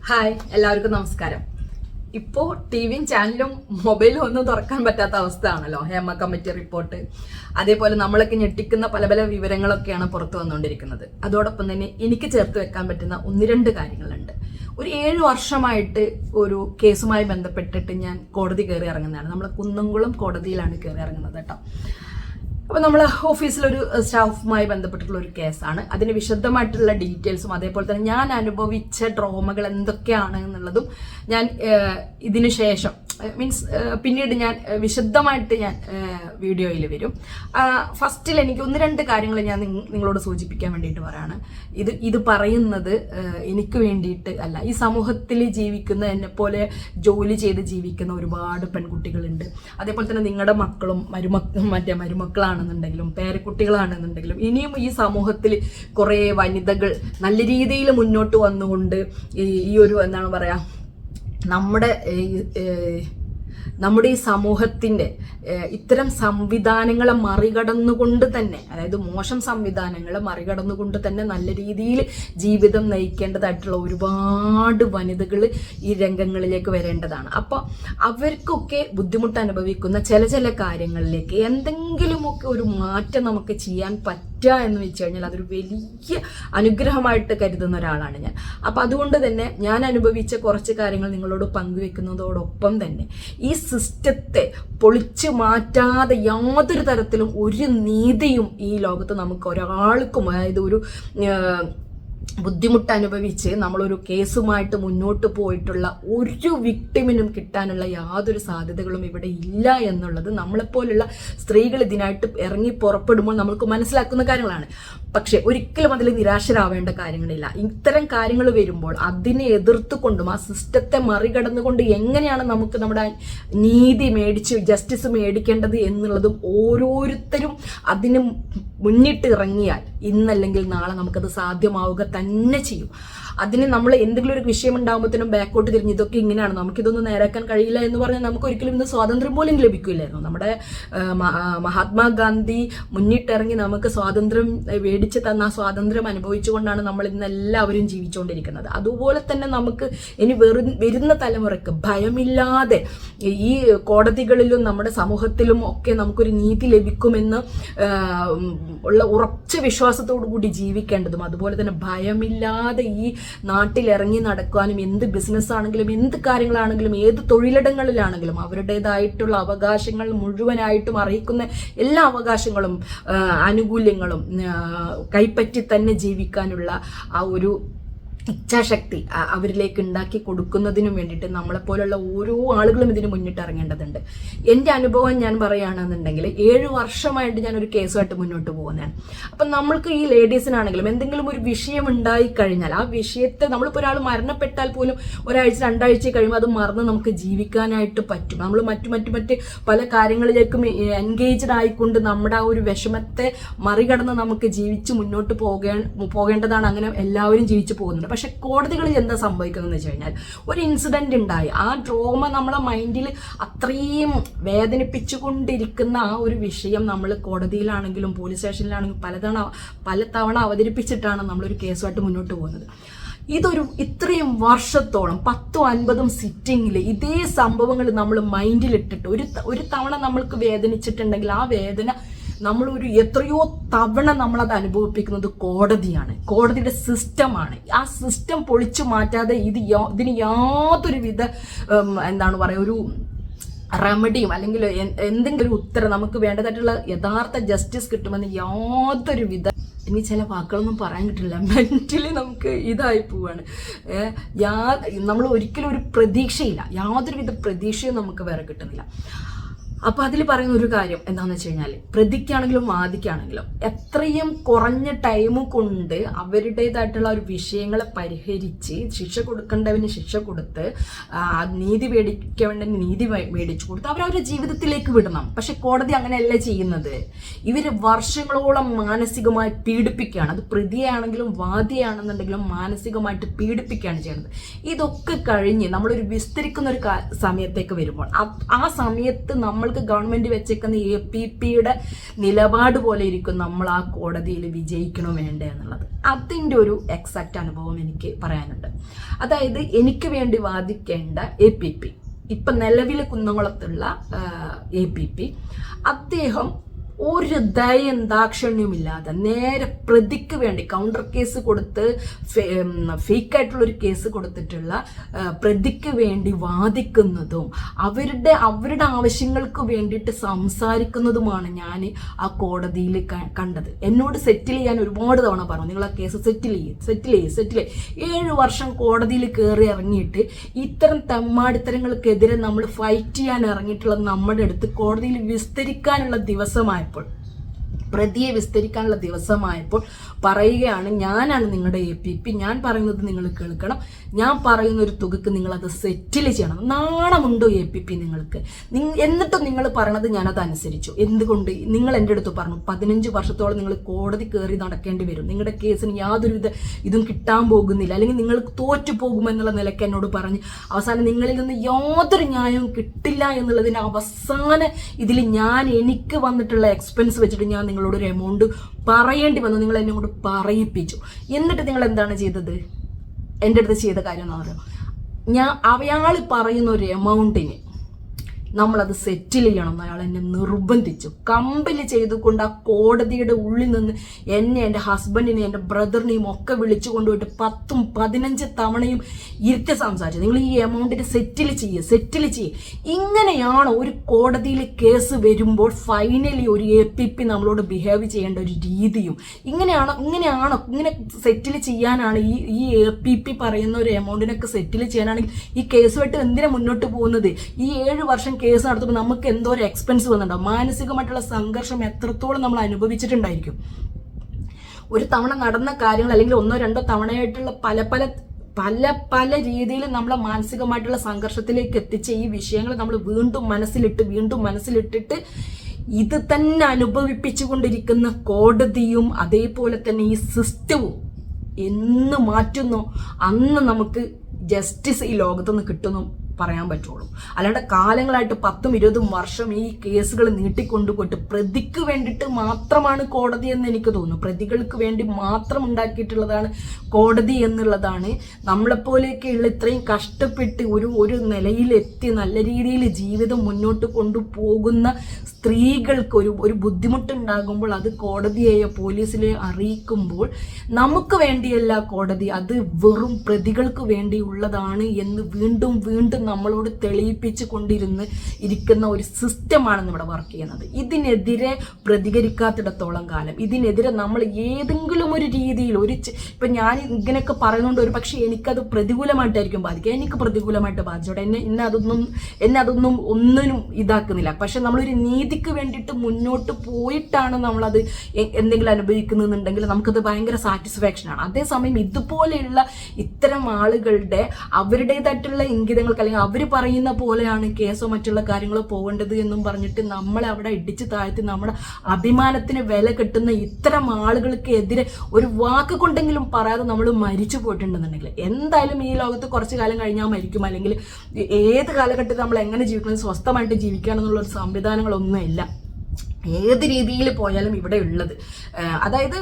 Hi, എല്ലാവർക്കും നമസ്കാരം. ഇപ്പോൾ ടിവിയും ചാനലും മൊബൈലും ഒന്നും തുറക്കാൻ പറ്റാത്ത അവസ്ഥയാണല്ലോ. ഹേമ കമ്മിറ്റി റിപ്പോർട്ട്, അതേപോലെ നമ്മളൊക്കെ ഞെട്ടിക്കുന്ന പല പല വിവരങ്ങളൊക്കെയാണ് പുറത്തു വന്നുകൊണ്ടിരിക്കുന്നത്. അതോടൊപ്പം തന്നെ എനിക്ക് ചേർത്ത് വെക്കാൻ പറ്റുന്ന ഒന്ന് രണ്ട് കാര്യങ്ങളുണ്ട്. ഒരു 7 വർഷമായിട്ട് ഒരു കേസുമായി ബന്ധപ്പെട്ടിട്ട് ഞാൻ കോടതി കയറി ഇറങ്ങുന്നതാണ്. നമ്മൾ കുന്നംകുളം കോടതിയിലാണ് കയറി ഇറങ്ങുന്നത് കേട്ടോ. അപ്പോൾ നമ്മൾ ഓഫീസിലൊരു സ്റ്റാഫുമായി ബന്ധപ്പെട്ടിട്ടുള്ള ഒരു കേസാണ്. അതിന് വിശദമായിട്ടുള്ള ഡീറ്റെയിൽസും അതേപോലെ തന്നെ ഞാൻ അനുഭവിച്ച ഡ്രോമകൾ എന്തൊക്കെയാണ് എന്നുള്ളതും ഞാൻ ഇതിനു ശേഷം പിന്നീട് ഞാൻ വിശദമായിട്ട് ഞാൻ വീഡിയോയിൽ വരും. ഫസ്റ്റിൽ എനിക്ക് ഒന്ന് രണ്ട് കാര്യങ്ങൾ ഞാൻ നിങ്ങളോട് സൂചിപ്പിക്കാൻ വേണ്ടിയിട്ട് പറയാണ്. ഇത് പറയുന്നത് എനിക്ക് വേണ്ടിയിട്ട് അല്ല. ഈ സമൂഹത്തിൽ ജീവിക്കുന്ന എന്നെപ്പോലെ ജോലി ചെയ്ത് ജീവിക്കുന്ന ഒരുപാട് പെൺകുട്ടികളുണ്ട്. അതേപോലെ തന്നെ നിങ്ങളുടെ മക്കളും മരുമക്കളാണെന്നുണ്ടെങ്കിലും പേരക്കുട്ടികളാണെന്നുണ്ടെങ്കിലും ഇനിയും ഈ സമൂഹത്തിൽ കുറേ വനിതകൾ നല്ല രീതിയിൽ മുന്നോട്ട് വന്നുകൊണ്ട് ഈ ഒരു എന്താണ് പറയുക, നമ്മുടെ ഈ സമൂഹത്തിൻ്റെ ഇത്തരം സംവിധാനങ്ങളെ മറികടന്നുകൊണ്ട് തന്നെ, അതായത് മോശം സംവിധാനങ്ങളെ മറികടന്നുകൊണ്ട് തന്നെ നല്ല രീതിയിൽ ജീവിതം നയിക്കേണ്ടതായിട്ടുള്ള ഒരുപാട് വനിതകൾ ഈ രംഗങ്ങളിലേക്ക് വരേണ്ടതാണ്. അപ്പോൾ അവർക്കൊക്കെ ബുദ്ധിമുട്ട് അനുഭവിക്കുന്ന ചില കാര്യങ്ങളിലേക്ക് എന്തെങ്കിലുമൊക്കെ ഒരു മാറ്റം നമുക്ക് ചെയ്യാൻ പറ്റുക എന്ന് വെച്ച് കഴിഞ്ഞാൽ അതൊരു വലിയ അനുഗ്രഹമായിട്ട് കരുതുന്ന ഒരാളാണ് ഞാൻ. അപ്പം അതുകൊണ്ട് തന്നെ ഞാൻ അനുഭവിച്ച കുറച്ച് കാര്യങ്ങൾ നിങ്ങളോട് പങ്കുവെക്കുന്നതോടൊപ്പം തന്നെ ഈ സിസ്റ്റത്തെ പൊളിച്ചു മാറ്റാതെ യാതൊരു തരത്തിലും ഒരു നീതിയും ഈ ലോകത്ത് നമുക്ക് ഒരാൾക്കും, അതായത് ഒരു ബുദ്ധിമുട്ട് അനുഭവിച്ച് നമ്മളൊരു കേസുമായിട്ട് മുന്നോട്ട് പോയിട്ടുള്ള ഒരു വിക്ടിമിനും കിട്ടാനുള്ള യാതൊരു സാധ്യതകളും ഇവിടെ ഇല്ല എന്നുള്ളത് നമ്മളെപ്പോലുള്ള സ്ത്രീകൾ ഇതിനായിട്ട് ഇറങ്ങി പുറപ്പെടുമ്പോൾ നമ്മൾക്ക് മനസ്സിലാക്കുന്ന കാര്യങ്ങളാണ്. പക്ഷെ ഒരിക്കലും അതിൽ നിരാശരാവേണ്ട കാര്യങ്ങളില്ല. ഇത്തരം കാര്യങ്ങൾ വരുമ്പോൾ അതിനെ എതിർത്തുകൊണ്ടും ആ സിസ്റ്റത്തെ മറികടന്നുകൊണ്ട് എങ്ങനെയാണ് നമുക്ക് നമ്മുടെ നീതി ജസ്റ്റിസ് മേടിക്കേണ്ടത് എന്നുള്ളതും ഓരോരുത്തരും അതിന് മുന്നിട്ട് ഇറങ്ങിയാൽ ഇന്നല്ലെങ്കിൽ നാളെ നമുക്കത് സാധ്യമാവുക തന്നെ ചെയ്യും. അതിന് നമ്മൾ എന്തെങ്കിലും ഒരു വിഷയം ഉണ്ടാകുമ്പോഴത്തേനും ബാക്കോട്ട് തിരിഞ്ഞ് ഇതൊക്കെ ഇങ്ങനെയാണ്, നമുക്കിതൊന്നും നേരാക്കാൻ കഴിയില്ല എന്ന് പറഞ്ഞാൽ നമുക്ക് ഒരിക്കലും ഇന്ന് സ്വാതന്ത്ര്യം പോലും ലഭിക്കില്ലായിരുന്നു. നമ്മുടെ മഹാത്മാഗാന്ധി മുന്നിട്ടിറങ്ങി നമുക്ക് സ്വാതന്ത്ര്യം മേടിച്ച് തന്ന ആ സ്വാതന്ത്ര്യം അനുഭവിച്ചുകൊണ്ടാണ് നമ്മൾ ഇന്ന് എല്ലാവരും ജീവിച്ചുകൊണ്ടിരിക്കുന്നത്. അതുപോലെ തന്നെ നമുക്ക് ഇനി വരുന്ന തലമുറയ്ക്ക് ഭയമില്ലാതെ ഈ കോടതികളിലും നമ്മുടെ സമൂഹത്തിലും ഒക്കെ നമുക്കൊരു നീതി ലഭിക്കുമെന്ന് ഉള്ള ഉറച്ച വിശ്വാസത്തോടു കൂടി ജീവിക്കേണ്ടതും, അതുപോലെ തന്നെ ഭയമില്ലാതെ ഈ നാട്ടിൽ ഇറങ്ങി നടക്കാനും എന്ത് ബിസിനസ് ആണെങ്കിലും എന്ത് കാര്യങ്ങളാണെങ്കിലും ഏത് തൊഴിലിടങ്ങളിലാണെങ്കിലും അവരുടേതായിട്ടുള്ള അവകാശങ്ങൾ മുഴുവനായിട്ടും അറിയിക്കുന്ന എല്ലാ അവകാശങ്ങളും ആനുകൂല്യങ്ങളും കൈപ്പറ്റി തന്നെ ജീവിക്കാനുള്ള ആ ഒരു ഇച്ഛാശക്തി അവരിലേക്ക് ഉണ്ടാക്കി കൊടുക്കുന്നതിനും വേണ്ടിയിട്ട് നമ്മളെപ്പോലുള്ള ഓരോ ആളുകളും ഇതിന് മുന്നിട്ട് ഇറങ്ങേണ്ടതുണ്ട്. എൻ്റെ അനുഭവം ഞാൻ പറയുകയാണെന്നുണ്ടെങ്കിൽ 7 വർഷമായിട്ട് ഞാനൊരു കേസുമായിട്ട് മുന്നോട്ട് പോകുന്നതാണ്. അപ്പം നമ്മൾക്ക് ഈ ലേഡീസിനാണെങ്കിലും എന്തെങ്കിലും ഒരു വിഷയം ഉണ്ടായി കഴിഞ്ഞാൽ ആ വിഷയത്തെ, നമ്മളിപ്പോൾ ഒരാൾ മരണപ്പെട്ടാൽ പോലും ഒരാഴ്ച 2 ആഴ്ച കഴിയുമ്പോൾ അത് മറന്ന് നമുക്ക് ജീവിക്കാനായിട്ട് പറ്റും. നമ്മൾ മറ്റ് പല കാര്യങ്ങളിലേക്കും എൻഗേജ്ഡ് ആയിക്കൊണ്ട് നമ്മുടെ ആ ഒരു വിഷമത്തെ മറികടന്ന് നമുക്ക് ജീവിച്ച് മുന്നോട്ട് പോകേണ്ടതാണ്. അങ്ങനെ എല്ലാവരും ജീവിച്ചു പോകുന്നുണ്ട്. പക്ഷെ കോടതികളിൽ എന്താ സംഭവിക്കുന്നതെന്ന് വെച്ച് കഴിഞ്ഞാൽ ഒരു ഇൻസിഡന്റ് ഉണ്ടായി, ആ ഡ്രോമ നമ്മളെ മൈൻഡിൽ അത്രയും വേദനിപ്പിച്ചുകൊണ്ടിരിക്കുന്ന ആ ഒരു വിഷയം നമ്മൾ കോടതിയിലാണെങ്കിലും പോലീസ് സ്റ്റേഷനിലാണെങ്കിലും പലതവണ അവതരിപ്പിച്ചിട്ടാണ് നമ്മളൊരു കേസുമായിട്ട് മുന്നോട്ട് പോകുന്നത്. ഇത്രയും വർഷത്തോളം 10-50 സിറ്റിങ്ങിൽ ഇതേ സംഭവങ്ങൾ നമ്മൾ മൈൻഡിലിട്ടിട്ട് ഒരു തവണ നമ്മൾക്ക് വേദനിച്ചിട്ടുണ്ടെങ്കിൽ ആ വേദന നമ്മളൊരു എത്രയോ തവണ നമ്മളത് അനുഭവിപ്പിക്കുന്നത് കോടതിയാണ്, കോടതിയുടെ സിസ്റ്റമാണ്. ആ സിസ്റ്റം പൊളിച്ചു മാറ്റാതെ ഇതിന് യാതൊരുവിധ എന്താണ് പറയുക ഒരു റെമഡിയും അല്ലെങ്കിൽ എന്തെങ്കിലും ഒരു ഉത്തരം നമുക്ക് വേണ്ടതായിട്ടുള്ള യഥാർത്ഥ ജസ്റ്റിസ് കിട്ടുമെന്ന് യാതൊരുവിധ, ഇനി ചില വാക്കുകളൊന്നും പറയാൻ കിട്ടില്ല, മെന്റലി നമുക്ക് ഇതായി പോവാണ്. നമ്മൾ ഒരിക്കലും ഒരു പ്രതീക്ഷയില്ല, യാതൊരുവിധ പ്രതീക്ഷയും നമുക്ക് വേറെ കിട്ടുന്നില്ല. അപ്പോൾ അതിൽ പറയുന്ന ഒരു കാര്യം എന്താണെന്ന് വെച്ച് കഴിഞ്ഞാൽ പ്രതിക്കാണെങ്കിലും വാദിക്കാണെങ്കിലും എത്രയും കുറഞ്ഞ ടൈം കൊണ്ട് അവരുടേതായിട്ടുള്ള ഒരു വിഷയങ്ങളെ പരിഹരിച്ച് ശിക്ഷ കൊടുക്കേണ്ടവന് ശിക്ഷ കൊടുത്ത് നീതി മേടിക്കേണ്ടവന് നീതി മേടിച്ചു കൊടുത്ത് അവരവരുടെ ജീവിതത്തിലേക്ക് വിടണം. പക്ഷെ കോടതി അങ്ങനെയല്ല ചെയ്യുന്നത്. ഇവർ വർഷങ്ങളോളം മാനസികമായി പീഡിപ്പിക്കുകയാണ്. അത് പ്രതിയാണെങ്കിലും വാദിയാണെന്നുണ്ടെങ്കിലും മാനസികമായിട്ട് പീഡിപ്പിക്കുകയാണ് ചെയ്യുന്നത്. ഇതൊക്കെ കഴിഞ്ഞ് നമ്മളൊരു വിസ്തരിക്കുന്ന ഒരു സമയത്തേക്ക് വരുമ്പോൾ ആ സമയത്ത് നമ്മൾ ഗവൺമെന്റ് വെച്ചേക്കുന്ന APPയുടെ നിലപാട് പോലെ ഇരിക്കും നമ്മൾ ആ കോടതിയിൽ വിജയിക്കണോ വേണ്ടേ എന്നുള്ളത്. അതിൻ്റെ ഒരു എക്സാക്റ്റ് അനുഭവം എനിക്ക് പറയാനുണ്ട്. അതായത് എനിക്ക് വേണ്ടി വാദിക്കേണ്ട APP, ഇപ്പം നിലവിൽ കുന്നംകുളത്തുള്ള APP, അദ്ദേഹം ഒരു ദയം ദാക്ഷിണ്യമില്ലാതെ നേരെ പ്രതിക്ക് വേണ്ടി കൗണ്ടർ കേസ് കൊടുത്ത് ഫേക്കായിട്ടുള്ളൊരു കേസ് കൊടുത്തിട്ടുള്ള പ്രതിക്ക് വേണ്ടി വാദിക്കുന്നതും അവരുടെ ആവശ്യങ്ങൾക്ക് വേണ്ടിയിട്ട് സംസാരിക്കുന്നതുമാണ് ഞാൻ ആ കോടതിയിൽ കണ്ടത്. എന്നോട് സെറ്റിൽ ചെയ്യാൻ ഒരുപാട് തവണ പറഞ്ഞു, നിങ്ങൾ ആ കേസ് സെറ്റിൽ ചെയ്യും. 7 വർഷം കോടതിയിൽ കയറി ഇറങ്ങിയിട്ട് ഇത്തരം തെമ്മാടിത്തരങ്ങൾക്കെതിരെ നമ്മൾ ഫൈറ്റ് ചെയ്യാൻ ഇറങ്ങിയിട്ടുള്ള നമ്മുടെ അടുത്ത് കോടതിയിൽ വിസ്തരിക്കാനുള്ള ദിവസമായപ്പോൾ, പ്രതിയെ വിസ്തരിക്കാനുള്ള ദിവസമായപ്പോൾ പറയുകയാണ്, ഞാനാണ് നിങ്ങളുടെ APP, ഞാൻ പറയുന്നത് നിങ്ങൾ കേൾക്കണം, ഞാൻ പറയുന്ന ഒരു തുകക്ക് നിങ്ങളത് സെറ്റിൽ ചെയ്യണം. നാണമുണ്ടോ APP നിങ്ങൾക്ക്? എന്നിട്ടും നിങ്ങൾ പറയണത് ഞാനത് അനുസരിച്ചു. എന്തുകൊണ്ട്? നിങ്ങൾ എൻ്റെ അടുത്ത് പറഞ്ഞു 15 വർഷത്തോളം നിങ്ങൾ കോടതി കയറി നടക്കേണ്ടി വരും, നിങ്ങളുടെ കേസിന് യാതൊരുവിധ ഇതും കിട്ടാൻ പോകുന്നില്ല, അല്ലെങ്കിൽ നിങ്ങൾ തോറ്റു പോകുമെന്നുള്ള നിലയ്ക്ക് എന്നോട് പറഞ്ഞ് അവസാനം നിങ്ങളിൽ നിന്ന് യാതൊരു ന്യായവും കിട്ടില്ല എന്നുള്ളതിൻ്റെ അവസാന ഇതിൽ എനിക്ക് വന്നിട്ടുള്ള എക്സ്പെൻസ് വെച്ചിട്ട് ഞാൻ നിങ്ങളോട് ഒരു എമൗണ്ട് പറയേണ്ടി വന്നു. നിങ്ങൾ എന്നെ കൊണ്ട് പറയിപ്പിച്ചു. എന്നിട്ട് നിങ്ങൾ എന്താണ് ചെയ്തത്? എൻ്റെ അടുത്ത് ചെയ്ത കാര്യം എന്ന് പറയുക, അയാൾ പറയുന്ന ഒരു എമൗണ്ടിന് നമ്മളത് സെറ്റിൽ ചെയ്യണം എന്ന് അയാൾ എന്നെ നിർബന്ധിച്ചു. കമ്പൽ ചെയ്തുകൊണ്ട് ആ കോടതിയുടെ ഉള്ളിൽ നിന്ന് എന്നെ, എൻ്റെ ഹസ്ബൻഡിനെയും എൻ്റെ ബ്രദറിനെയും ഒക്കെ വിളിച്ചു കൊണ്ടുപോയിട്ട് 10ഉം 15 തവണയും ഇരുത്തി സംസാരിച്ചു. നിങ്ങൾ ഈ എമൗണ്ടിന് സെറ്റിൽ ചെയ്യേ. ഇങ്ങനെയാണോ ഒരു കോടതിയിൽ കേസ് വരുമ്പോൾ ഫൈനലി ഒരു APP നമ്മളോട് ബിഹേവ് ചെയ്യേണ്ട ഒരു രീതിയും? ഇങ്ങനെ സെറ്റിൽ ചെയ്യാനാണ് ഈ APP പറയുന്ന ഒരു എമൗണ്ടിനൊക്കെ സെറ്റിൽ ചെയ്യാനാണെങ്കിൽ ഈ കേസുമായിട്ട് എന്തിനാ മുന്നോട്ട് പോകുന്നത്? ഈ 7 വർഷം കേസ് നടത്തുമ്പോൾ നമുക്ക് എന്തോ ഒരു എക്സ്പെൻസ് വന്നിട്ടുണ്ടാവും. മാനസികമായിട്ടുള്ള സംഘർഷം എത്രത്തോളം നമ്മൾ അനുഭവിച്ചിട്ടുണ്ടായിരിക്കും. ഒരു തവണ നടന്ന കാര്യങ്ങൾ അല്ലെങ്കിൽ 1-2 തവണയായിട്ടുള്ള പല രീതിയിൽ നമ്മളെ മാനസികമായിട്ടുള്ള സംഘർഷത്തിലേക്ക് എത്തിച്ച ഈ വിഷയങ്ങൾ നമ്മൾ വീണ്ടും മനസ്സിലിട്ടിട്ട് ഇത് തന്നെ അനുഭവിപ്പിച്ചുകൊണ്ടിരിക്കുന്ന കോടതിയും അതേപോലെ തന്നെ ഈ സിസ്റ്റവും എന്ന് മാറ്റുന്നോ അന്ന് നമുക്ക് ജസ്റ്റിസ് ഈ ലോകത്തുനിന്ന് കിട്ടുന്നു പറയാൻ പറ്റുള്ളൂ. അല്ലാണ്ട് കാലങ്ങളായിട്ട് 10-20 വർഷം ഈ കേസുകൾ നീട്ടിക്കൊണ്ടുപോയിട്ട് പ്രതിക്ക് വേണ്ടിയിട്ട് മാത്രമാണ് കോടതി എന്ന് എനിക്ക് തോന്നുന്നു. പ്രതികൾക്ക് വേണ്ടി മാത്രം ഉണ്ടാക്കിയിട്ടുള്ളതാണ് കോടതി എന്നുള്ളതാണ്. നമ്മളെപ്പോലെയൊക്കെയുള്ള ഇത്രയും കഷ്ടപ്പെട്ട് ഒരു നിലയിലെത്തി നല്ല രീതിയിൽ ജീവിതം മുന്നോട്ട് കൊണ്ടുപോകുന്ന സ്ത്രീകൾക്ക് ഒരു ബുദ്ധിമുട്ടുണ്ടാകുമ്പോൾ അത് കോടതിയെയോ പോലീസിലെയോ അറിയിക്കുമ്പോൾ നമുക്ക് വേണ്ടിയല്ല കോടതി, അത് വെറും പ്രതികൾക്ക് വേണ്ടിയുള്ളതാണ് എന്ന് വീണ്ടും നമ്മളോട് തെളിയിപ്പിച്ചു ഇരിക്കുന്ന ഒരു സിസ്റ്റമാണ് ഇവിടെ വർക്ക് ചെയ്യുന്നത്. ഇതിനെതിരെ പ്രതികരിക്കാത്തിടത്തോളം കാലം, ഇതിനെതിരെ നമ്മൾ ഏതെങ്കിലും ഒരു രീതിയിൽ ഇപ്പം ഞാൻ ഇങ്ങനെയൊക്കെ പറയുന്നതുകൊണ്ട് ഒരു പക്ഷേ എനിക്കത് പ്രതികൂലമായിട്ടായിരിക്കും ബാധിക്കുക. എനിക്ക് പ്രതികൂലമായിട്ട് ബാധിച്ചോട്ടെ, എന്നെ അതൊന്നും ഒന്നിനും ഇതാക്കുന്നില്ല. പക്ഷെ നമ്മളൊരു നീതിക്ക് വേണ്ടിയിട്ട് മുന്നോട്ട് പോയിട്ടാണ് നമ്മളത് എന്തെങ്കിലും അനുഭവിക്കുന്നുണ്ടെങ്കിൽ നമുക്കത് ഭയങ്കര സാറ്റിസ്ഫാക്ഷനാണ്. അതേസമയം ഇതുപോലെയുള്ള ഇത്തരം ആളുകളുടെ അവരുടേതായിട്ടുള്ള ഇംഗിതങ്ങൾക്ക് അല്ലെങ്കിൽ അവർ പറയുന്ന പോലെയാണ് കേസോ മറ്റുള്ള കാര്യങ്ങളോ പോകേണ്ടത് എന്നും പറഞ്ഞിട്ട് നമ്മളെ അവിടെ ഇടിച്ചു താഴ്ത്തി നമ്മുടെ അഭിമാനത്തിന് വില കിട്ടുന്ന ഇത്തരം ആളുകൾക്ക് എതിരെ ഒരു വാക്ക് കൊണ്ടെങ്കിലും പറയാതെ നമ്മൾ മരിച്ചു പോയിട്ടുണ്ടെന്നുണ്ടെങ്കിൽ എന്തായാലും ഈ ലോകത്ത് കുറച്ച് കാലം കഴിഞ്ഞാൽ മരിക്കും. അല്ലെങ്കിൽ ഏത് കാലഘട്ടത്തിൽ നമ്മൾ എങ്ങനെ ജീവിക്കണം, സ്വസ്ഥമായിട്ട് ജീവിക്കുകയാണെന്നുള്ള ഒരു സംവിധാനങ്ങളൊന്നും ഇല്ല. ഏത് രീതിയിൽ പോയാലും ഇവിടെ ഉള്ളത്, അതായത്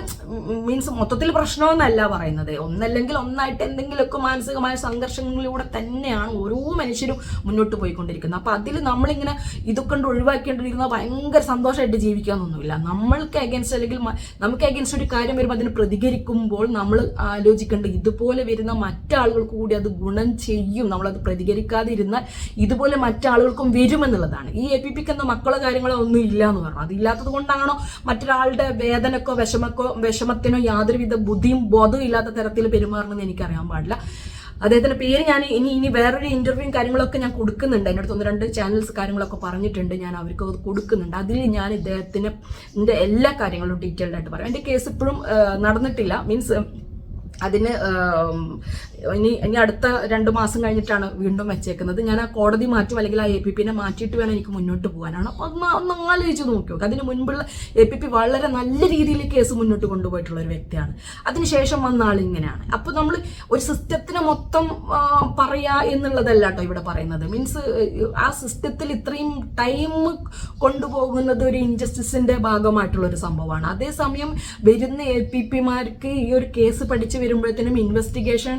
മീൻസ് മൊത്തത്തിൽ പ്രശ്നമെന്നല്ല പറയുന്നത്, ഒന്നല്ലെങ്കിൽ ഒന്നായിട്ട് എന്തെങ്കിലുമൊക്കെ മാനസികമായ സംഘർഷങ്ങളിലൂടെ തന്നെയാണ് ഓരോ മനുഷ്യരും മുന്നോട്ട് പോയിക്കൊണ്ടിരിക്കുന്നത്. അപ്പം അതിൽ നമ്മളിങ്ങനെ ഇതൊക്കെ കൊണ്ട് ഒഴിവാക്കേണ്ടിയിരിക്കുന്ന ഭയങ്കര സന്തോഷമായിട്ട് ജീവിക്കാനൊന്നുമില്ല. നമ്മൾക്ക് അഗേൻസ്റ്റ് അല്ലെങ്കിൽ നമുക്ക് അഗേൻസ്റ്റ് ഒരു കാര്യം വരുമ്പോൾ അതിന് പ്രതികരിക്കുമ്പോൾ നമ്മൾ ആലോചിക്കേണ്ടത് ഇതുപോലെ വരുന്ന മറ്റാളുകൾക്ക് കൂടി അത് ഗുണം ചെയ്യും. നമ്മളത് പ്രതികരിക്കാതിരുന്നാൽ ഇതുപോലെ മറ്റാളുകൾക്കും വരുമെന്നുള്ളതാണ്. ഈ APPക്ക് എന്ന മക്കളോ കാര്യങ്ങളോ ഒന്നും ഇല്ല എന്ന് പറഞ്ഞു. അതില്ലാത്തത് കൊണ്ടാണോ മറ്റൊരാളുടെ വേദനക്കോ വിഷമത്തിനോ യാതൊരുവിധ ബുദ്ധിയും ബോധവും ഇല്ലാത്ത തരത്തിൽ പെരുമാറണമെന്ന് എനിക്കറിയാൻ പാടില്ല. അദ്ദേഹത്തിന്റെ പേര് ഞാൻ ഇനി വേറൊരു ഇന്റർവ്യൂവും കാര്യങ്ങളൊക്കെ ഞാൻ കൊടുക്കുന്നുണ്ട്. എൻ്റെ അടുത്ത് 1-2 ചാനൽസ് കാര്യങ്ങളൊക്കെ പറഞ്ഞിട്ടുണ്ട്, ഞാൻ അവർക്ക് കൊടുക്കുന്നുണ്ട്. അതിൽ ഞാൻ ഇദ്ദേഹത്തിന്റെ എല്ലാ കാര്യങ്ങളും ഡീറ്റെയിൽഡ് ആയിട്ട് പറയാം. എൻ്റെ കേസ് ഇപ്പോഴും നടന്നിട്ടില്ല, മീൻസ് അതിന് ഇനി അടുത്ത 2 മാസം കഴിഞ്ഞിട്ടാണ് വീണ്ടും വെച്ചേക്കുന്നത്. ഞാൻ ആ കോടതി മാറ്റും അല്ലെങ്കിൽ ആ APPനെ മാറ്റിയിട്ട് വേണം എനിക്ക് മുന്നോട്ട് പോകാനാണ്. ഒന്ന് ആലോചിച്ച് നോക്കിയോ. അതിന് മുൻപുള്ള APP വളരെ നല്ല രീതിയിൽ കേസ് മുന്നോട്ട് കൊണ്ടുപോയിട്ടുള്ള ഒരു വ്യക്തിയാണ്. അതിനുശേഷം വന്ന ആൾ ഇങ്ങനെയാണ്. അപ്പോൾ നമ്മൾ ഒരു സിസ്റ്റത്തിനെ മൊത്തം പറയാ എന്നുള്ളതല്ല കേട്ടോ ഇവിടെ പറയുന്നത്. മീൻസ് ആ സിസ്റ്റത്തിൽ ഇത്രയും ടൈം കൊണ്ടുപോകുന്നത് ഒരു ഇൻജസ്റ്റിസിന്റെ ഭാഗമായിട്ടുള്ള ഒരു സംഭവമാണ്. അതേസമയം വരുന്ന APPമാർക്ക് ഈ ഒരു കേസ് പഠിച്ച് വരുമ്പോഴത്തേനും ഇൻവെസ്റ്റിഗേഷൻ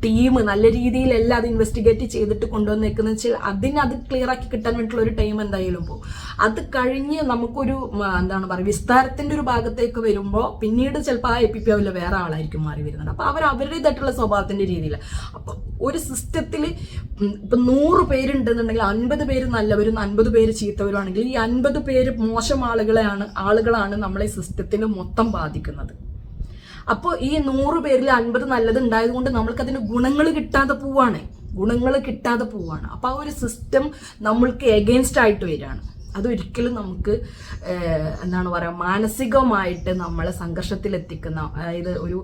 ടീം നല്ല രീതിയിലെല്ലാം അത് ഇൻവെസ്റ്റിഗേറ്റ് ചെയ്തിട്ട് കൊണ്ടുവന്നേക്കുന്നത് വെച്ചാൽ അത് ക്ലിയർ ആക്കി കിട്ടാൻ വേണ്ടിയിട്ടുള്ള ഒരു ടൈം എന്തായാലും പോകും. അത് കഴിഞ്ഞ് നമുക്കൊരു എന്താണ് പറയുക വിസ്താരത്തിന്റെ ഒരു ഭാഗത്തേക്ക് വരുമ്പോൾ പിന്നീട് ചിലപ്പോൾ ആ APPL വേറെ ആളായിരിക്കും മാറി വരുന്നത്. അപ്പൊ അവരുടേതായിട്ടുള്ള സ്വഭാവത്തിന്റെ രീതിയിൽ അപ്പൊ ഒരു സിസ്റ്റത്തിൽ ഇപ്പൊ 100 പേരുണ്ടെന്നുണ്ടെങ്കിൽ 50 പേര് നല്ലവരും 50 പേര് ചീത്തവരുമാണെങ്കിൽ ഈ 50 പേര് മോശം ആളുകളാണ് നമ്മളെ സിസ്റ്റത്തിന് മൊത്തം ബാധിക്കുന്നത്. അപ്പോൾ ഈ 100 പേരിൽ 50 നല്ലത് ഉണ്ടായത് കൊണ്ട് നമ്മൾക്ക് അതിന് ഗുണങ്ങൾ കിട്ടാതെ പോവാണ്. അപ്പൊ ആ ഒരു സിസ്റ്റം നമ്മൾക്ക് എഗെയിൻസ്റ്റ് ആയിട്ട് വരികയാണ്. അതൊരിക്കലും നമുക്ക് എന്താണ് പറയുക മാനസികമായിട്ട് നമ്മളെ സംഘർഷത്തിലെത്തിക്കുന്ന, അതായത് ഒരു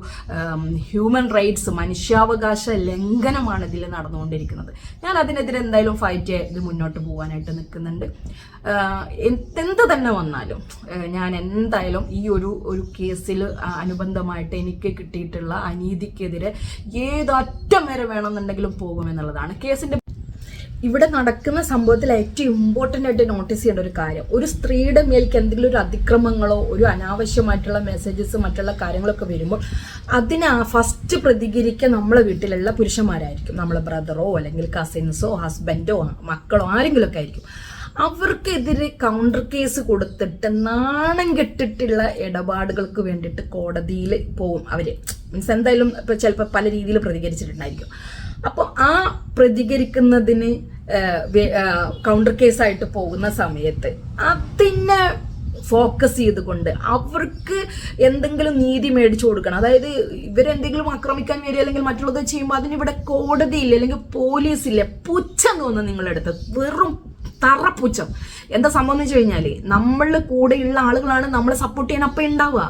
ഹ്യൂമൻ റൈറ്റ്സ് മനുഷ്യാവകാശ ലംഘനമാണ് ഇതിൽ നടന്നുകൊണ്ടിരിക്കുന്നത്. ഞാൻ അതിനെതിരെ എന്തായാലും ഫൈറ്റ് ചെയ്ത് മുന്നോട്ട് പോകാനായിട്ട് നിൽക്കുന്നുണ്ട്. എന്ത് തന്നെ വന്നാലും ഞാൻ എന്തായാലും ഈ ഒരു കേസിൽ അനുബന്ധമായിട്ട് എനിക്ക് കിട്ടിയിട്ടുള്ള അനീതിക്കെതിരെ ഏതറ്റം വരെ വേണമെന്നുണ്ടെങ്കിലും പോകുമെന്നുള്ളതാണ്. കേസിന്റെ ഇവിടെ നടക്കുന്ന സംഭവത്തിൽ ഏറ്റവും ഇമ്പോർട്ടൻ്റ് ആയിട്ട് നോട്ടീസ് ചെയ്യേണ്ട ഒരു കാര്യം, ഒരു സ്ത്രീയുടെ മേലേക്ക് എന്തെങ്കിലും ഒരു അതിക്രമങ്ങളോ ഒരു അനാവശ്യമായിട്ടുള്ള മെസ്സേജസ് മറ്റുള്ള കാര്യങ്ങളൊക്കെ വരുമ്പോൾ അതിന് ഫസ്റ്റ് പ്രതികരിക്കുക നമ്മളെ വീട്ടിലുള്ള പുരുഷന്മാരായിരിക്കും. നമ്മളെ ബ്രദറോ അല്ലെങ്കിൽ കസിൻസോ ഹസ്ബൻഡോ മക്കളോ ആരെങ്കിലുമൊക്കെ ആയിരിക്കും. അവർക്കെതിരെ കൗണ്ടർ കേസ് കൊടുത്തിട്ട് നാണം കെട്ടിട്ടുള്ള ഇടപാടുകൾക്ക് വേണ്ടിയിട്ട് കോടതിയിൽ പോകും അവര്. മീൻസ് എന്തായാലും ഇപ്പൊ ചിലപ്പോൾ പല രീതിയിൽ പ്രതികരിച്ചിട്ടുണ്ടായിരിക്കും. അപ്പോൾ ആ പ്രതികരിക്കുന്നതിന് കൗണ്ടർ കേസായിട്ട് പോകുന്ന സമയത്ത് അതിനെ ഫോക്കസ് ചെയ്തുകൊണ്ട് അവർക്ക് എന്തെങ്കിലും നീതി മേടിച്ചു കൊടുക്കണം. അതായത് ഇവരെന്തെങ്കിലും ആക്രമിക്കാൻ വരിക അല്ലെങ്കിൽ മറ്റുള്ളത് ചെയ്യുമ്പോൾ അതിനിവിടെ കോടതിയില്ല അല്ലെങ്കിൽ പോലീസില്ല. പുച്ഛം തോന്നുന്നു നിങ്ങളുടെ അടുത്ത്, വെറും തറപ്പുച്ഛം. എന്താ സംഭവം എന്ന് വെച്ച് കഴിഞ്ഞാല് നമ്മളുടെ കൂടെയുള്ള ആളുകളാണ് നമ്മളെ സപ്പോർട്ട് ചെയ്യാൻ അപ്പം ഉണ്ടാവുക.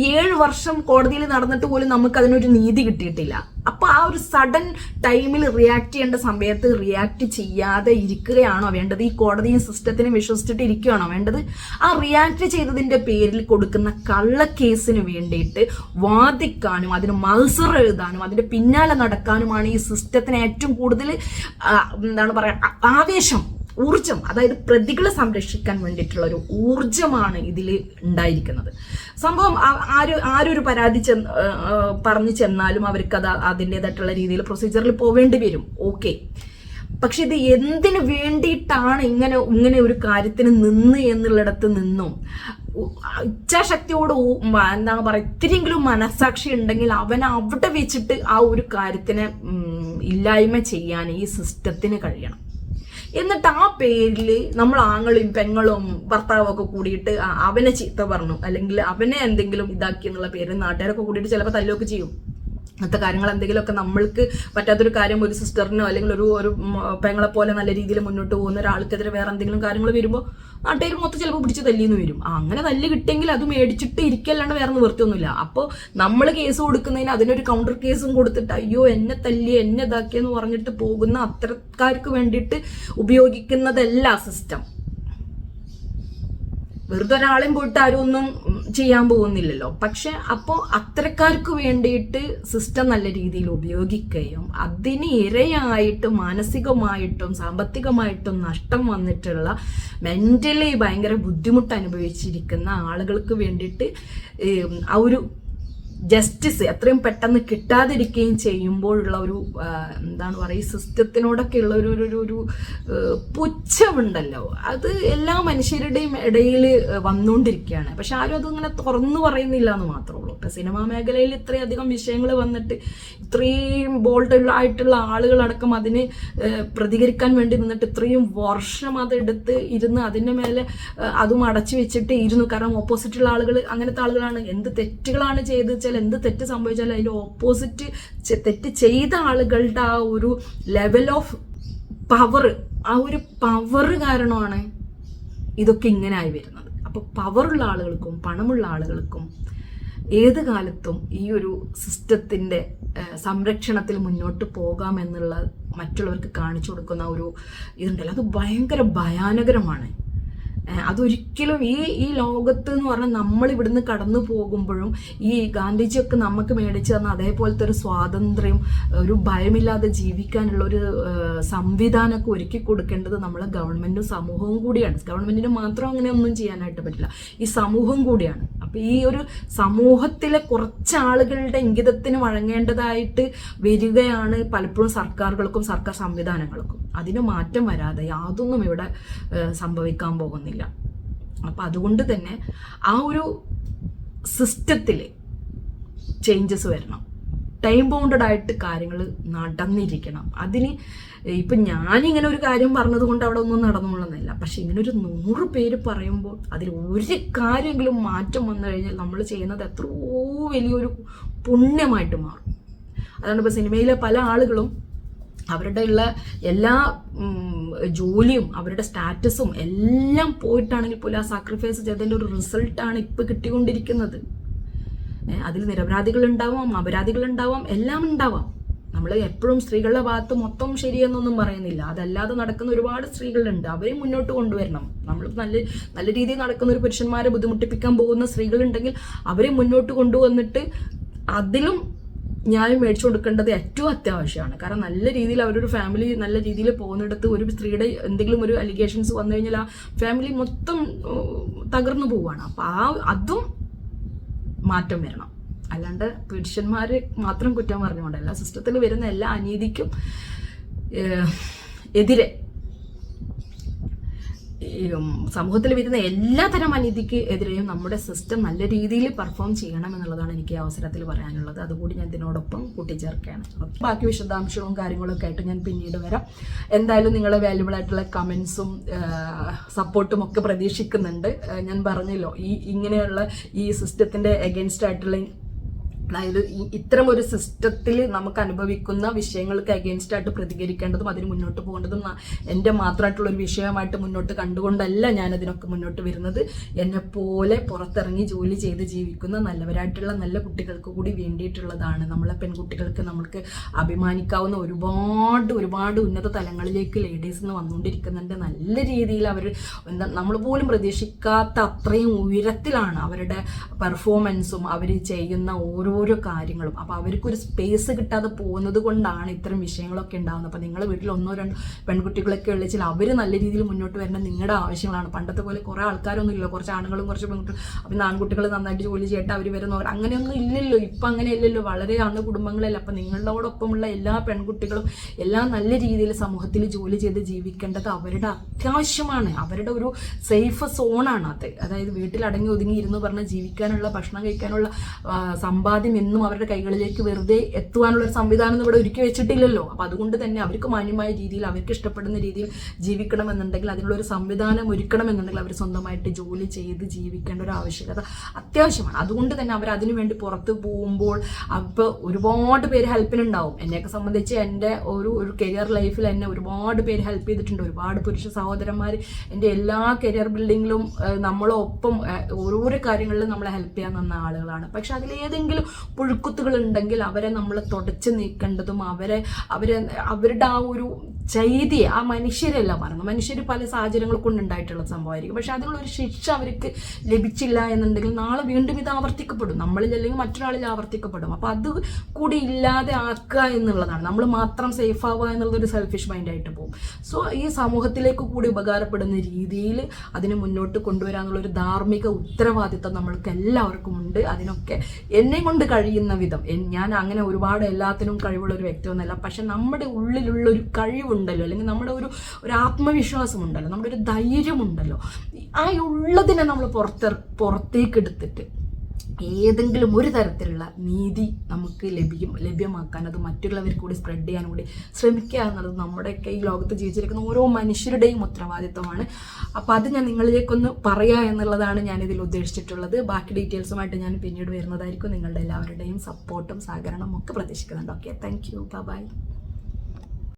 7 വർഷം കോടതിയിൽ നടന്നിട്ട് പോലും നമുക്ക് അതിനൊരു നീതി കിട്ടിയിട്ടില്ല. അപ്പൊ ആ ഒരു സഡൻ ടൈമിൽ റിയാക്ട് ചെയ്യേണ്ട സമയത്ത് റിയാക്ട് ചെയ്യാതെ ഇരിക്കുകയാണോ വേണ്ടത്? ഈ കോടതിയും സിസ്റ്റത്തിനെ വിശ്വസിച്ചിട്ട് ഇരിക്കുകയാണോ വേണ്ടത്? ആ റിയാക്ട് ചെയ്തതിന്റെ പേരിൽ കൊടുക്കുന്ന കള്ളക്കേസിന് വേണ്ടിയിട്ട് വാദിക്കാനും അതിന് മത്സരം എഴുതാനും അതിന്റെ പിന്നാലെ നടക്കാനുമാണ് ഈ സിസ്റ്റത്തിന് ഏറ്റവും കൂടുതൽ എന്താണ് പറയാ ആവേശം, ഊർജം. അതായത് പ്രതികളെ സംരക്ഷിക്കാൻ വേണ്ടിയിട്ടുള്ള ഒരു ഊർജമാണ് ഇതിൽ ഉണ്ടായിരിക്കുന്നത്. സംഭവം ആരൊരു പരാതി പറഞ്ഞു ചെന്നാലും അവർക്ക് അത് അതിൻ്റെതായിട്ടുള്ള രീതിയിൽ പ്രൊസീജിയറിൽ പോവേണ്ടി വരും. ഓക്കെ, പക്ഷെ ഇത് എന്തിനു വേണ്ടിയിട്ടാണ് ഇങ്ങനെ ഒരു കാര്യത്തിന് നിന്ന് എന്നുള്ളിടത്ത് നിന്നും ഇച്ഛാശക്തിയോട് എന്താണ് പറയുക ഇത്തിരിയെങ്കിലും മനസാക്ഷി ഉണ്ടെങ്കിൽ അവൻ അവിടെ വെച്ചിട്ട് ആ ഒരു കാര്യത്തിനെ ഇല്ലായ്മ ചെയ്യാൻ ഈ സിസ്റ്റത്തിന് കഴിയണം. എന്നിട്ട് ആ പേരിൽ നമ്മൾ ആങ്ങളും പെങ്ങളും ഭർത്താവും ഒക്കെ കൂടിയിട്ട് അവനെ ചീത്ത പറഞ്ഞു അല്ലെങ്കിൽ അവനെ എന്തെങ്കിലും ഇതാക്കി എന്നുള്ള പേര് നാട്ടുകാരൊക്കെ കൂടിയിട്ട് ചിലപ്പോൾ തല്ലുമൊക്കെ ചെയ്യും. അങ്ങനത്തെ കാര്യങ്ങൾ എന്തെങ്കിലുമൊക്കെ നമ്മൾക്ക് പറ്റാത്തൊരു കാര്യം ഒരു സിസ്റ്ററിനോ അല്ലെങ്കിൽ ഒരു പെങ്ങളെ പോലെ നല്ല രീതിയിൽ മുന്നോട്ട് പോകുന്ന ഒരാൾക്കെതിരെ വേറെ എന്തെങ്കിലും കാര്യങ്ങൾ വരുമ്പോൾ നാട്ടുകാർ മൊത്തം ചിലപ്പോൾ പിടിച്ച് തല്ലിന്ന് വരും. അങ്ങനെ തല്ല് കിട്ടിയെങ്കിൽ അത് മേടിച്ചിട്ട് ഇരിക്കല്ലാണ്ട് വേറെ നിവൃത്തിയൊന്നുമില്ല. അപ്പോൾ നമ്മൾ കേസ് കൊടുക്കുന്നതിന് അതിനൊരു കൗണ്ടർ കേസും കൊടുത്തിട്ട് അയ്യോ എന്നെ തല്ലി എന്നെ ഇതാക്കിയെന്ന് പറഞ്ഞിട്ട് പോകുന്ന അത്തരക്കാർക്ക് വേണ്ടിയിട്ട് ഉപയോഗിക്കുന്നതല്ല സിസ്റ്റം. വെറുതെ ഒരാളെയും പോയിട്ട് ആരും ഒന്നും ചെയ്യാൻ പോകുന്നില്ലല്ലോ. പക്ഷെ അപ്പോൾ അത്തരക്കാർക്ക് വേണ്ടിയിട്ട് സിസ്റ്റം നല്ല രീതിയിൽ ഉപയോഗിക്കുകയും അതിന് ഇരയായിട്ട് മാനസികമായിട്ടും സാമ്പത്തികമായിട്ടും നഷ്ടം വന്നിട്ടുള്ള മെന്റലി ഭയങ്കര ബുദ്ധിമുട്ട് അനുഭവിച്ചിരിക്കുന്ന ആളുകൾക്ക് വേണ്ടിയിട്ട് ആ ഒരു ജസ്റ്റിസ് എത്രയും പെട്ടെന്ന് കിട്ടാതിരിക്കുകയും ചെയ്യുമ്പോഴുള്ള ഒരു എന്താണ് പറയുക സിസ്റ്റത്തിനോടൊക്കെ ഉള്ള ഒരു പുച്ഛമുണ്ടല്ലോ, അത് എല്ലാ മനുഷ്യരുടെയും ഇടയിൽ വന്നുകൊണ്ടിരിക്കുകയാണ്. പക്ഷെ ആരും അതിങ്ങനെ തുറന്നു പറയുന്നില്ല എന്ന് മാത്രമേ ഉള്ളൂ. ഇപ്പം സിനിമാ മേഖലയിൽ ഇത്രയധികം വിഷയങ്ങൾ വന്നിട്ട് ഇത്രയും ബോൾഡ് ആയിട്ടുള്ള ആളുകളടക്കം അതിന് പ്രതികരിക്കാൻ വേണ്ടി നിന്നിട്ട് ഇത്രയും വർഷം അതെടുത്ത് ഇരുന്ന് അതിൻ്റെ മേലെ അതും അടച്ചു വെച്ചിട്ട് ഇരുന്നു. കാരണം ഓപ്പോസിറ്റുള്ള ആളുകൾ അങ്ങനത്തെ ആളുകളാണ്. എന്ത് തെറ്റുകളാണ് ചെയ്ത് വെച്ചാൽ എന്ത് തെറ്റ് സംഭവിച്ചാലും അതിൻ്റെ ഓപ്പോസിറ്റ് തെറ്റ് ചെയ്ത ആളുകളുടെ ആ ഒരു ലെവൽ ഓഫ് പവർ, ആ ഒരു പവർ കാരണമാണ് ഇതൊക്കെ ഇങ്ങനെ ആയി വരുന്നത്. അപ്പോൾ പവറുള്ള ആളുകൾക്കും പണമുള്ള ആളുകൾക്കും ഏത് കാലത്തും ഈ ഒരു സിസ്റ്റത്തിൻ്റെ സംരക്ഷണത്തിൽ മുന്നോട്ട് പോകാമെന്നുള്ള മറ്റുള്ളവർക്ക് കാണിച്ചു കൊടുക്കുന്ന ഒരു ഇതുണ്ടല്ലോ, അത് ഭയങ്കര ഭയാനകരമാണ്. അതൊരിക്കലും ഈ ലോകത്ത് എന്ന് പറഞ്ഞാൽ നമ്മൾ ഇവിടുന്ന് കടന്നു പോകുമ്പോഴും ഈ ഗാന്ധിജിയൊക്കെ നമുക്ക് മേടിച്ചു തന്ന അതേപോലത്തെ ഒരു സ്വാതന്ത്ര്യം, ഒരു ഭയമില്ലാതെ ജീവിക്കാനുള്ള ഒരു സംവിധാനമൊക്കെ ഒരുക്കി കൊടുക്കേണ്ടത് നമ്മളെ ഗവൺമെന്റും സമൂഹവും കൂടിയാണ്. ഗവൺമെന്റിന് മാത്രം അങ്ങനെ ഒന്നും ചെയ്യാനായിട്ട് പറ്റില്ല, ഈ സമൂഹം കൂടിയാണ്. അപ്പൊ ഈ ഒരു സമൂഹത്തിലെ കുറച്ച് ആളുകളുടെ ഇംഗിതത്തിന് വഴങ്ങേണ്ടതായിട്ട് വരികയാണ് പലപ്പോഴും സർക്കാരുകൾക്കും സർക്കാർ സംവിധാനങ്ങൾക്കും. അതിന് മാറ്റം വരാതെ യാതൊന്നും ഇവിടെ സംഭവിക്കാൻ പോകുന്നില്ല. അപ്പൊ അതുകൊണ്ട് തന്നെ ആ ഒരു സിസ്റ്റത്തിൽ ചേഞ്ചസ് വരണം. ടൈം ബൗണ്ടഡ് ആയിട്ട് കാര്യങ്ങൾ നടന്നിരിക്കണം. അതിന് ഇപ്പം ഞാനിങ്ങനെ ഒരു കാര്യം പറഞ്ഞത് കൊണ്ട് അവിടെ ഒന്നും നടന്നുകൊള്ളുന്നില്ല. പക്ഷെ ഇങ്ങനെ ഒരു 100 പേര് പറയുമ്പോൾ അതിൽ ഒരു കാര്യമെങ്കിലും മാറ്റം വന്നു കഴിഞ്ഞാൽ നമ്മൾ ചെയ്യുന്നത് എത്രയോ വലിയൊരു പുണ്യമായിട്ട് മാറും. അതാണ് ഇപ്പോൾ സിനിമയിലെ പല ആളുകളും അവരുടെ ഉള്ള എല്ലാ ജോലിയും അവരുടെ സ്റ്റാറ്റസും എല്ലാം പോയിട്ടാണെങ്കിൽ പോലും ആ സാക്രിഫൈസ് ചെയ്തതിൻ്റെ ഒരു റിസൾട്ടാണ് ഇപ്പോൾ കിട്ടിക്കൊണ്ടിരിക്കുന്നത്. അതിൽ നിരപരാധികളുണ്ടാവാം, അപരാധികളുണ്ടാവാം, എല്ലാം ഉണ്ടാവാം. നമ്മൾ എപ്പോഴും സ്ത്രീകളുടെ ഭാഗത്ത് മൊത്തം ശരിയെന്നൊന്നും പറയുന്നില്ല. അതല്ലാതെ നടക്കുന്ന ഒരുപാട് സ്ത്രീകളുണ്ട്, അവരെ മുന്നോട്ട് കൊണ്ടുവരണം. നമ്മൾ നല്ല രീതിയിൽ നടക്കുന്ന ഒരു പുരുഷന്മാരെ ബുദ്ധിമുട്ടിപ്പിക്കാൻ പോകുന്ന സ്ത്രീകളുണ്ടെങ്കിൽ അവരെ മുന്നോട്ട് കൊണ്ടുവന്നിട്ട് അതിലും ന്യായം മേടിച്ചു കൊടുക്കേണ്ടത് ഏറ്റവും അത്യാവശ്യമാണ്. കാരണം നല്ല രീതിയിൽ അവരൊരു ഫാമിലി നല്ല രീതിയിൽ പോകുന്നിടത്ത് ഒരു സ്ത്രീയുടെ എന്തെങ്കിലും ഒരു അലിഗേഷൻസ് വന്നു കഴിഞ്ഞാൽ ആ ഫാമിലി മൊത്തം തകർന്നു പോവുകയാണ്. അപ്പം അതും മാറ്റം വരണം. അല്ലാണ്ട് പുരുഷന്മാർ മാത്രം കുറ്റം പറഞ്ഞുകൊണ്ടല്ല, സിസ്റ്റത്തിൽ വരുന്ന എല്ലാ അനീതിക്കും എതിരെ, സമൂഹത്തിൽ വരുന്ന എല്ലാ തരം അനീതിക്ക് എതിരെയും നമ്മുടെ സിസ്റ്റം നല്ല രീതിയിൽ പെർഫോം ചെയ്യണം എന്നുള്ളതാണ് എനിക്ക് അവസരത്തിൽ പറയാനുള്ളത്. അതുകൂടി ഞാൻ ഇതിനോടൊപ്പം കൂട്ടിച്ചേർക്കുകയാണ്. ബാക്കി വിശദാംശവും കാര്യങ്ങളൊക്കെ ആയിട്ട് ഞാൻ പിന്നീട് വരാം. എന്തായാലും നിങ്ങളെ വാല്യുബിൾ ആയിട്ടുള്ള കമൻസും സപ്പോർട്ടും ഒക്കെ പ്രതീക്ഷിക്കുന്നുണ്ട്. ഞാൻ പറഞ്ഞല്ലോ, ഇങ്ങനെയുള്ള ഈ സിസ്റ്റത്തിൻ്റെ എഗൻസ്റ്റ് ആയിട്ടുള്ള, അതായത് ഇത്തരം ഒരു സിസ്റ്റത്തിൽ നമുക്ക് അനുഭവിക്കുന്ന വിഷയങ്ങൾക്ക് അഗെയിൻസ്റ്റ് ആയിട്ട് പ്രതികരിക്കേണ്ടതും അതിന് മുന്നോട്ട് പോകേണ്ടതും എൻ്റെ മാത്രമായിട്ടുള്ള ഒരു വിഷയമായിട്ട് മുന്നോട്ട് കണ്ടുകൊണ്ടല്ല ഞാനതിനൊക്കെ മുന്നോട്ട് വരുന്നത്. എന്നെപ്പോലെ പുറത്തിറങ്ങി ജോലി ചെയ്ത് ജീവിക്കുന്ന നല്ലവരായിട്ടുള്ള നല്ല കുട്ടികൾക്ക് കൂടി വേണ്ടിയിട്ടുള്ളതാണ്. നമ്മളെ പെൺകുട്ടികൾക്ക് നമ്മൾക്ക് അഭിമാനിക്കാവുന്ന ഒരുപാട് ഉന്നത തലങ്ങളിലേക്ക് ലേഡീസ് എന്ന് വന്നുകൊണ്ടിരിക്കുന്നുണ്ട്. നല്ല രീതിയിൽ അവർ നമ്മൾ പോലും പ്രതീക്ഷിക്കാത്ത അത്രയും ഉയരത്തിലാണ് അവരുടെ പെർഫോമൻസും അവർ ചെയ്യുന്ന ഓരോ കാര്യങ്ങളും. അപ്പോൾ അവർക്കൊരു സ്പേസ് കിട്ടാതെ പോകുന്നത് കൊണ്ടാണ് ഇത്തരം വിഷയങ്ങളൊക്കെ ഉണ്ടാകുന്നത്. അപ്പോൾ നിങ്ങൾ വീട്ടിൽ 1-2 പെൺകുട്ടികളൊക്കെ ഉള്ളിച്ചാൽ അവർ നല്ല രീതിയിൽ മുന്നോട്ട് വരേണ്ട നിങ്ങളുടെ ആവശ്യങ്ങളാണ്. പണ്ടത്തെ പോലെ കുറേ ആൾക്കാരൊന്നും ഇല്ല, കുറച്ച് ആണുങ്ങളും കുറച്ച് പെൺകുട്ടികളും. അപ്പം ആൺകുട്ടികൾ നന്നായിട്ട് ജോലി ചെയ്തിട്ട് അവർ വരുന്നവർ അങ്ങനെയൊന്നും ഇല്ലല്ലോ. ഇപ്പം അങ്ങനെയല്ലല്ലോ, വളരെ ആണ് കുടുംബങ്ങളല്ല. അപ്പം നിങ്ങളോടൊപ്പമുള്ള എല്ലാ പെൺകുട്ടികളും എല്ലാം നല്ല രീതിയിൽ സമൂഹത്തിൽ ജോലി ചെയ്ത് ജീവിക്കേണ്ടത് അവരുടെ അത്യാവശ്യമാണ്. അവരുടെ ഒരു സേഫ് സോണാണ് അത്. അതായത് വീട്ടിൽ അടങ്ങി ഒതുങ്ങി ഇരുന്ന് പറഞ്ഞ് ജീവിക്കാനുള്ള, ഭക്ഷണം കഴിക്കാനുള്ള സമ്പാദ്യം എന്നും അവരുടെ കൈകളിലേക്ക് വെറുതെ എത്തുവാനുള്ള ഒരു സംവിധാനം ഇവിടെ ഒരുക്കി വെച്ചിട്ടില്ലല്ലോ. അപ്പം അതുകൊണ്ട് തന്നെ അവർക്ക് മാന്യമായ രീതിയിൽ അവർക്ക് ഇഷ്ടപ്പെടുന്ന രീതിയിൽ ജീവിക്കണമെന്നുണ്ടെങ്കിൽ അതിനുള്ള ഒരു സംവിധാനം ഒരുക്കണമെന്നുണ്ടെങ്കിൽ അവർ സ്വന്തമായിട്ട് ജോലി ചെയ്ത് ജീവിക്കേണ്ട ഒരു ആവശ്യകത അത്യാവശ്യമാണ്. അതുകൊണ്ട് തന്നെ അവർ അതിനു വേണ്ടി പുറത്ത് പോകുമ്പോൾ അപ്പോൾ ഒരുപാട് പേര് ഹെൽപ്പിനുണ്ടാവും. എന്നെയൊക്കെ സംബന്ധിച്ച് എൻ്റെ ഒരു കരിയർ ലൈഫിൽ എന്നെ ഒരുപാട് പേര് ഹെൽപ്പ് ചെയ്തിട്ടുണ്ട്. ഒരുപാട് പുരുഷ സഹോദരന്മാർ എൻ്റെ എല്ലാ കരിയർ ബിൽഡിങ്ങിലും നമ്മളൊപ്പം ഓരോരോ കാര്യങ്ങളിലും നമ്മളെ ഹെൽപ്പ് ചെയ്യാൻ തന്ന ആളുകളാണ്. പക്ഷെ അതിലേതെങ്കിലും പുഴുക്കുത്തുകൾ ഉണ്ടെങ്കിൽ അവരെ നമ്മൾ തുടച്ചു നീക്കേണ്ടതും അവരുടെ ആ ഒരു ചൈതിയെ, ആ മനുഷ്യരല്ല പറയുന്നത്, മനുഷ്യർ പല സാഹചര്യങ്ങൾ കൊണ്ടുണ്ടായിട്ടുള്ള സംഭവമായിരിക്കും. പക്ഷെ അതിനുള്ളൊരു ശിക്ഷ അവർക്ക് ലഭിച്ചില്ല എന്നുണ്ടെങ്കിൽ നാളെ വീണ്ടും ഇത് ആവർത്തിക്കപ്പെടും, നമ്മളിൽ അല്ലെങ്കിൽ മറ്റൊരാളിൽ ആവർത്തിക്കപ്പെടും. അപ്പോൾ അത് കൂടി ഇല്ലാതെ ആക്കുക എന്നുള്ളതാണ്. നമ്മൾ മാത്രം സേഫ് ആവുക എന്നുള്ളതൊരു സെൽഫിഷ് മൈൻഡായിട്ട് പോകും. സോ ഈ സമൂഹത്തിലേക്ക് കൂടി ഉപകാരപ്പെടുന്ന രീതിയിൽ അതിനെ മുന്നോട്ട് കൊണ്ടുവരാനുള്ളൊരു ധാർമ്മിക ഉത്തരവാദിത്വം നമ്മൾക്ക് എല്ലാവർക്കും ഉണ്ട്. അതിനൊക്കെ എന്നെ കൊണ്ട് കഴിയുന്ന വിധം, ഞാൻ അങ്ങനെ ഒരുപാട് എല്ലാത്തിനും കഴിവുള്ള ഒരു വ്യക്തിയൊന്നുമല്ല. പക്ഷെ നമ്മുടെ ഉള്ളിലുള്ള ഒരു കഴിവുണ്ടല്ലോ, അല്ലെങ്കിൽ നമ്മുടെ ഒരു ആത്മവിശ്വാസമുണ്ടല്ലോ, നമ്മുടെ ഒരു ധൈര്യമുണ്ടല്ലോ, ആ ഉള്ളതിനെ നമ്മൾ പുറത്തേക്ക് എടുത്തിട്ട് ഏതെങ്കിലും ഒരു തരത്തിലുള്ള നീതി നമുക്ക് ലഭ്യമാക്കാൻ, അത് മറ്റുള്ളവർക്ക് കൂടി സ്പ്രെഡ് ചെയ്യാൻ കൂടി ശ്രമിക്കുക എന്നുള്ളത് നമ്മുടെയൊക്കെ ഈ ലോകത്ത് ജീവിച്ചിരിക്കുന്ന ഓരോ മനുഷ്യരുടെയും ഉത്തരവാദിത്വമാണ്. അപ്പോൾ അത് ഞാൻ നിങ്ങളിലേക്കൊന്ന് പറയുക എന്നുള്ളതാണ് ഞാനിതിൽ ഉദ്ദേശിച്ചിട്ടുള്ളത്. ബാക്കി ഡീറ്റെയിൽസുമായിട്ട് ഞാൻ പിന്നീട് വരുന്നതായിരിക്കും. നിങ്ങളുടെ എല്ലാവരുടെയും സപ്പോർട്ടും സഹകരണവും ഒക്കെ പ്രതീക്ഷിക്കുന്നുണ്ട്. Okay, thank you, by.